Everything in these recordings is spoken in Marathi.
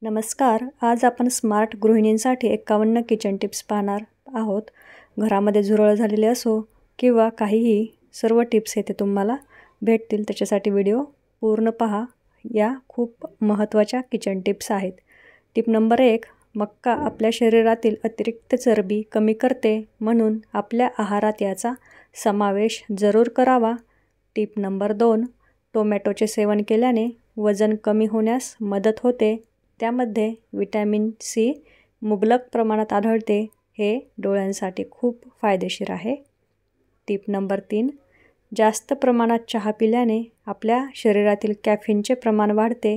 नमस्कार. आज आपण स्मार्ट गृहिणींसाठी 51 किचन टिप्स पाहणार आहोत. घरामध्ये झुरळ झालेले असो किंवा काहीही, सर्व टिप्स येथे तुम्हाला भेटतील. त्याच्यासाठी व्हिडिओ पूर्ण पहा. या खूप महत्त्वाच्या किचन टिप्स आहेत. Tip number 1. मक्का आपल्या शरीरातील अतिरिक्त चरबी कमी करते, म्हणून आपल्या आहारात याचा समावेश जरूर करावा. Tip number 2. टोमॅटोचे सेवन केल्याने वजन कमी होण्यास मदत होते. त्यामध्ये व्हिटॅमिन सी मुबलक प्रमाणात आढळते. हे डोळ्यांसाठी खूप फायदेशीर आहे. Tip number 3. जास्त प्रमाणात चहा पिल्याने आपल्या शरीरातील कॅफीनचे प्रमाण वाढते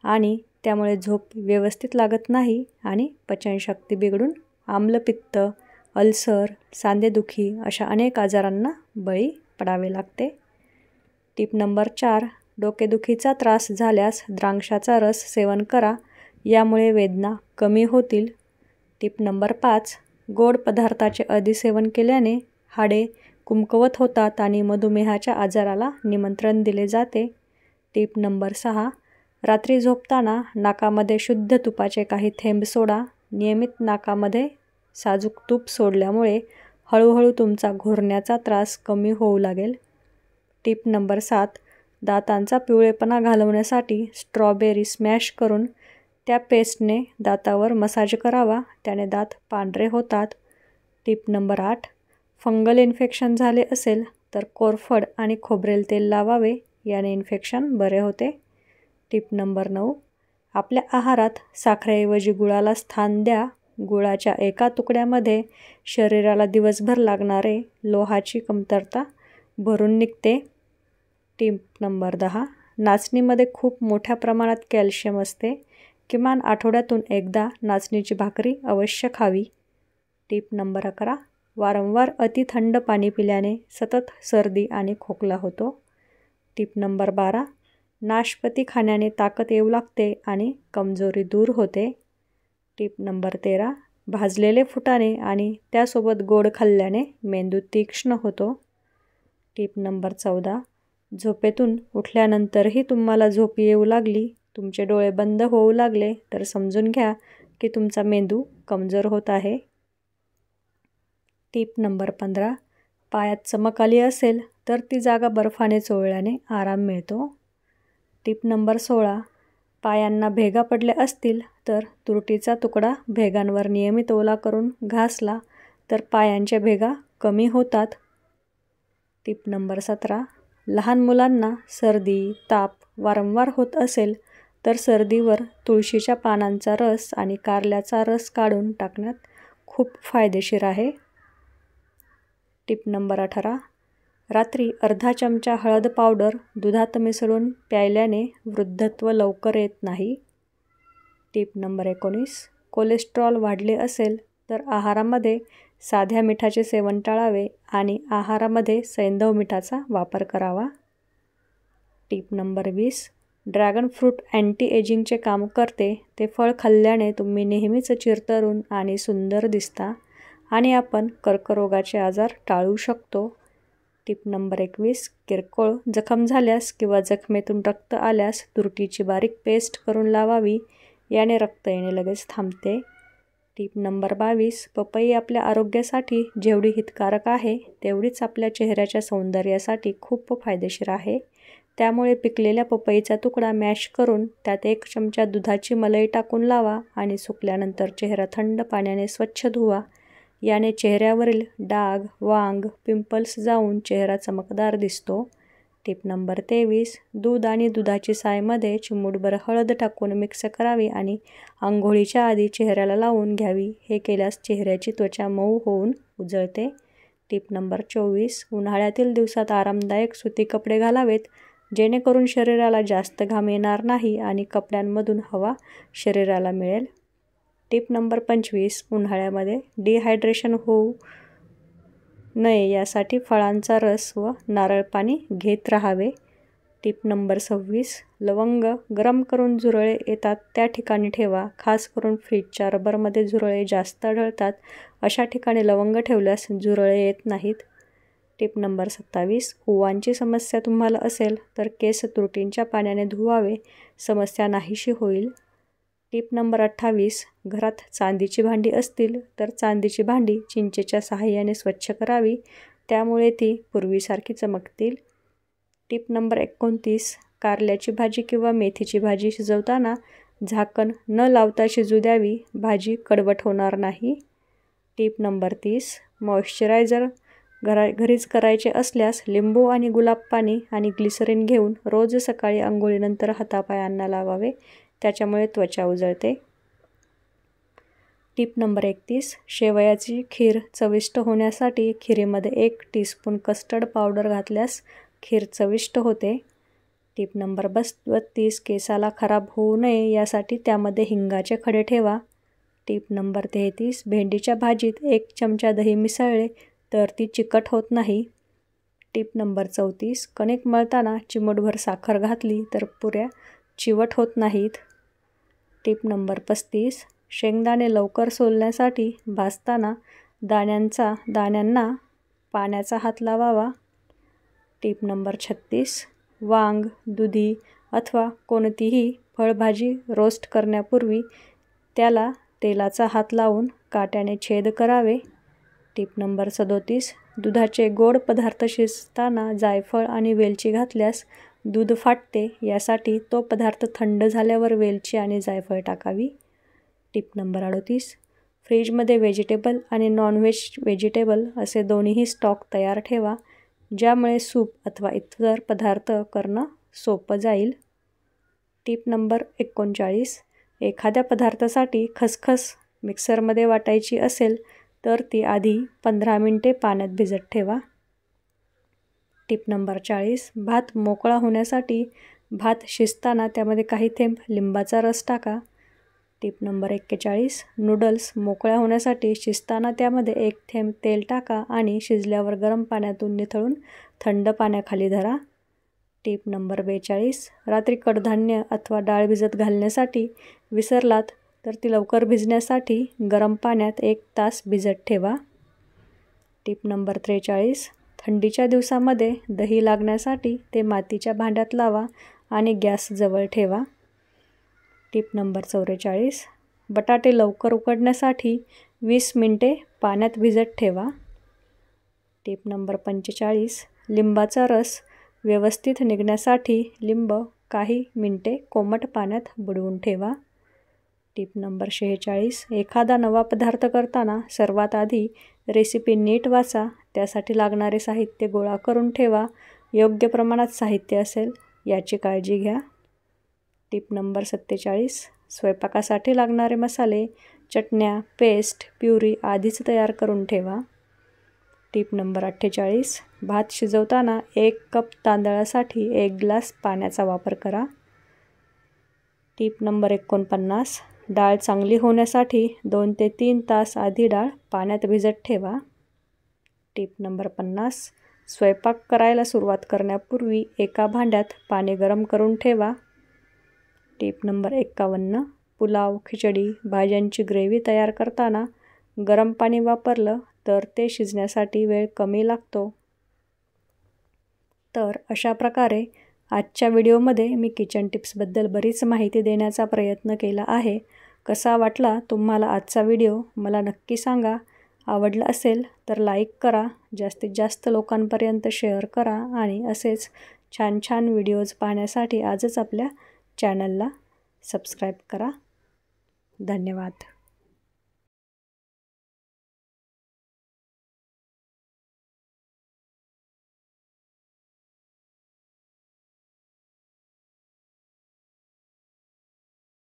आणि त्यामुळे झोप व्यवस्थित लागत नाही आणि पचनशक्ती बिघडून आम्लपित्त, अल्सर, सांधेदुखी अशा अनेक आजारांना बळी पडावे लागते. Tip number 4. डोकेदुखीचा त्रास झाल्यास द्राक्षाचा रस सेवन करा. यामुळे वेदना कमी होतील. Tip number 5. गोड पदार्थाचे अधिसेवन केल्याने हाडे कमकुवत होतात आणि मधुमेहाच्या आजाराला निमंत्रण दिले जाते. Tip number 6. रात्री झोपताना नाकामध्ये शुद्ध तुपाचे काही थेंब सोडा. नियमित नाकामध्ये साजूक तूप सोडल्यामुळे हळूहळू तुमचा घोरण्याचा त्रास कमी होऊ लागेल. Tip number 7. दातांचा पिवळेपणा घालवण्यासाठी स्ट्रॉबेरी स्मॅश करून त्या पेस्टने दातावर मसाज करावा. त्याने दात पांढरे होतात. Tip number 8. फंगल इन्फेक्शन झाले असेल तर कोरफड आणि खोबरेल तेल लावावे. याने इन्फेक्शन बरे होते. Tip number 9. आपल्या आहारात साखरेऐवजी गुळाला स्थान द्या. गुळाच्या एका तुकड्यामध्ये शरीराला दिवसभर लागणारे लोहाची कमतरता भरून निघते. Tip number 10. नाचणीमध्ये खूप मोठ्या प्रमाणात कॅल्शियम असते. किमान आठवड्यातून एकदा नाचणीची भाकरी अवश्य खावी. Tip number 11. वारंवार अति थंड पाणी पिल्याने सतत सर्दी आणि खोकला होतो. Tip number 12. नाशपती खाण्याने ताकद येऊ लागते आणि कमजोरी दूर होते. Tip number 13. भाजलेले फुटाणे आणि त्यासोबत गोड खाल्ल्याने मेंदू तीक्ष्ण होतो. Tip number 14. झोपेतून उठल्यानंतरही तुम्हाला झोप येऊ लागली, तुमचे डोळे बंद होऊ लागले तर समजून घ्या की तुमचा मेंदू कमजोर होत आहे. Tip number 15. पायात चमक आली असेल तर ती जागा बर्फाने चोळल्याने आराम मिळतो. Tip number 16. पायांना भेगा पडल्या असतील तर तुरटीचा तुकडा भेगांवर नियमित ओला करून घासला तर पायांच्या भेगा कमी होतात. Tip number 17. लहान मुलांना सर्दी, ताप वारंवार होत असेल तर सर्दीवर तुळशीच्या पानांचा रस आणि कारल्याचा रस काढून टाकण्यात खूप फायदेशीर आहे. Tip number 18. रात्री अर्धा चमचा हळद पावडर दुधात मिसळून प्यायल्याने वृद्धत्व लवकर येत नाही. Tip number 19. कोलेस्ट्रॉल वाढले असेल तर आहारामध्ये साध्या मिठाचे सेवन टाळावे आणि आहारामध्ये सैंधव मिठाचा वापर करावा. Tip number 20. Dragon fruit anti एजिंगचे काम करते. ते फळ खाल्ल्याने तुम्ही नेहमीच चिरतरुण आणि सुंदर दिसता आणि आपण कर्करोगाचे आजार टाळू शकतो. Tip number 21. किरकोळ जखम झाल्यास किंवा जखमेतून रक्त आल्यास तुरटीची बारीक पेस्ट करून लावावी. याने रक्त येणे लगेच थांबते. Tip number 22. पपई आपल्या आरोग्यासाठी जेवढी हितकारक आहे तेवढीच आपल्या चेहऱ्याच्या सौंदर्यासाठी खूप फायदेशीर आहे. त्यामुळे पिकलेल्या पपईचा तुकडा मॅश करून त्यात 1 चमचा दुधाची मलई टाकून लावा आणि सुकल्यानंतर चेहरा थंड पाण्याने स्वच्छ धुवा. याने चेहऱ्यावरील डाग, वांग, पिंपल्स जाऊन चेहरा चमकदार दिसतो. Tip number 23. दूध आणि दुधाची सायमध्ये चिमूटभर हळद टाकून मिक्स करावी आणि अंघोळीच्या आधी चेहऱ्याला लावून घ्यावी. हे केल्यास चेहऱ्याची त्वचा मऊ होऊन उजळते. Tip number 24. उन्हाळ्यातील दिवसात आरामदायक सुती कपडे घालावेत, जेणेकरून शरीराला जास्त घाम येणार नाही आणि कपड्यांमधून हवा शरीराला मिळेल. Tip number 25. उन्हाळ्यामध्ये डिहायड्रेशन होऊ नये यासाठी फळांचा रस व नारळ पाणी घेत राहावे. Tip number 26. लवंग गरम करून झुरळे येतात त्या ठिकाणी ठेवा. खास करून फ्रीजच्या रबरमध्ये झुरळे जास्त आढळतात. अशा ठिकाणी लवंग ठेवल्यास झुरळे येत नाहीत. Tip number 27. ओवांची समस्या तुम्हाला असेल तर केस तुरटींच्या पाण्याने धुवावे. समस्या नाहीशी होईल. टिप नंबर 28, घरात चांदीची भांडी असतील तर चांदीची भांडी चिंचेच्या सहाय्याने स्वच्छ करावी, त्यामुळे ती पूर्वीसारखी चमकतील. टिप नंबर 29, कारल्याची भाजी किंवा मेथीची भाजी शिजवताना झाकण न लावता शिजू द्यावी, भाजी कडवट होणार नाही. टिप नंबर 30, मॉइश्चरायझर घरीच करायचे असल्यास लिंबू आणि गुलाब पाणी आणि ग्लिसरीन घेऊन रोज सकाळी अंघोळीनंतर हातापायांना लावावे, त्याच्यामुळे त्वचा उजळते. टिप नंबर 31, शेवयाची खीर चविष्ट होण्यासाठी खिरीमध्ये 1 टीस्पून कस्टर्ड पावडर घातल्यास खीर चविष्ट होते. टिप नंबर 32, केसाला खराब होऊ नये यासाठी त्यामध्ये हिंगाचे खडे ठेवा. टिप नंबर 33, भेंडीच्या भाजीत 1 चमचा दही मिसळले तर ती चिकट होत नाही. टिप नंबर 34, कणिक मळताना चिमूटभर साखर घातली तर पुऱ्या चिवट होत नाहीत. टिप नंबर 35, शेंगदाणे लवकर सोलण्यासाठी भाजताना दाण्यांना पाण्याचा हात लावावा. टिप नंबर 36, वांग, दुधी अथवा कोणतीही फळभाजी रोस्ट करण्यापूर्वी त्याला तेलाचा हात लावून काट्याने छेद करावे. टिप नंबर 37, दुधाचे गोड पदार्थ शिजताना जायफळ आणि वेलची घातल्यास दूध फाटते, यासाठी तो पदार्थ थंड झाल्यावर वेलची आणि जायफळ टाकावी. टिप नंबर 38, फ्रीजमध्ये व्हेजिटेबल आणि व्हेजिटेबल असे दोन्हीही स्टॉक तयार ठेवा, ज्यामुळे सूप अथवा इतर पदार्थ करणं सोपं जाईल. टिप नंबर 39, एखाद्या पदार्थासाठी खसखस मिक्सरमध्ये वाटायची असेल तर ती आधी 15 मिनिटे पाण्यात भिजत ठेवा. टिप नंबर 40, भात मोकळा होण्यासाठी भात शिजताना त्यामध्ये काही थेंब लिंबाचा रस टाका. टिप नंबर 41, नूडल्स मोकळ्या होण्यासाठी शिजताना त्यामध्ये 1 थेंब तेल टाका आणि शिजल्यावर गरम पाण्यातून निथळून थंड पाण्याखाली धरा. टिप नंबर 42, रात्री कडधान्य अथवा डाळ भिजत घालण्यासाठी विसरलात तर ती लवकर भिजण्यासाठी गरम पाण्यात 1 तास भिजत ठेवा. टिप नंबर 43, थंडीच्या दिवसामध्ये दही लागण्यासाठी ते मातीच्या भांड्यात लावा आणि गॅस जवळ ठेवा. टिप नंबर 44, बटाटे लवकर उकडण्यासाठी 20 मिनिटे पाण्यात भिजत ठेवा. टिप नंबर 45, लिंबाचा रस व्यवस्थित निघण्यासाठी लिंब काही मिनिटे कोमट पाण्यात बुडवून ठेवा. टिप नंबर 46, एखादा नवा पदार्थ करताना सर्वात आधी रेसिपी नीट वाचा, त्यासाठी लागणारे साहित्य गोळा करून ठेवा, योग्य प्रमाणात साहित्य असेल याची काळजी घ्या. टिप नंबर 47, स्वयंपाकासाठी लागणारे मसाले, चटण्या, पेस्ट, प्युरी आधीच तयार करून ठेवा. टिप नंबर 48, भात शिजवताना 1 कप तांदळासाठी 1 ग्लास पाण्याचा वापर करा. टिप नंबर 49, डाळ चांगली होण्यासाठी 2 ते 3 तास आधी डाळ पाण्यात भिजत ठेवा. टिप नंबर 50, स्वयंपाक करायला सुरुवात करण्यापूर्वी एका भांड्यात पाणी गरम करून ठेवा. टिप नंबर 51, पुलाव, खिचडी, भाज्यांची ग्रेव्ही तयार करताना गरम पाणी वापरलं तर ते शिजण्यासाठी वेळ कमी लागतो. तर अशा प्रकारे आजच्या व्हिडिओमध्ये मी किचन टिप्सबद्दल बरीच माहिती देण्याचा प्रयत्न केला आहे. कसा वाटला तुम्हाला आजचा व्हिडिओ मला नक्की सांगा. आवडला असेल तर लाईक करा, जास्तीत जास्त लोकांपर्यंत शेअर करा आणि असेच छान छान व्हिडिओज पाहण्यासाठी आजच आपल्या चॅनलला सबस्क्राईब करा. धन्यवाद.